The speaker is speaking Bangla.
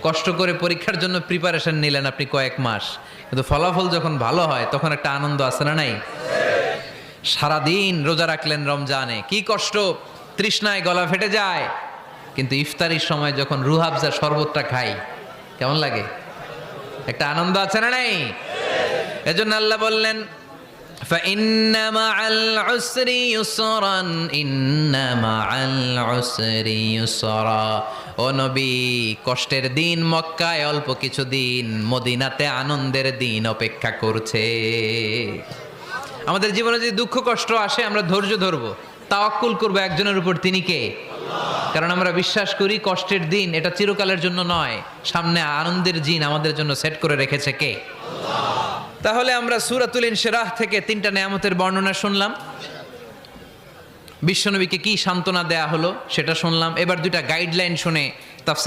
কষ্ট করে পরীক্ষার জন্য প্রিপারেশন নিলেন আপনি কয়েক মাস, কিন্তু ফলাফল যখন ভালো হয় তখন একটা আনন্দ আছে না নাই? সারাদিন রোজা রাখলেন রমজানে, কি কষ্ট, তৃষ্ণায় গলা ফেটে যায়, কিন্তু ইফতারির সময় যখন রুহ আফজা শরবতটা খাই কেমন লাগে? একটা আনন্দ আছে না নাই? এজন্য আল্লাহ বললেন فإن مع العسر يسرا إن مع العسر يسرا ও নবী, কষ্টের দিন মক্কায় অল্প কিছু দিন, মদিনাতে আনন্দের দিন অপেক্ষা করছে। আমাদের জীবনে যদি দুঃখ কষ্ট আসে আমরা ধৈর্য ধরবো, তাওয়াক্কুল করবো একজনের উপর, তিনি কে? কারণ আমরা বিশ্বাস করি কষ্টের দিন এটা চিরকালের জন্য নয়, সামনে আনন্দের দিন আমাদের জন্য সেট করে রেখেছে কে? তাহলে আমরা সূরাতুল ইনশিরাহ থেকে 3টা নেয়ামতের বর্ণনা শুনলাম, বিশ্বনবীকে কি সান্ত্বনা দেয়া হলো সেটা শুনলাম। এবার 2টা গাইডলাইন শুনে তাফসীর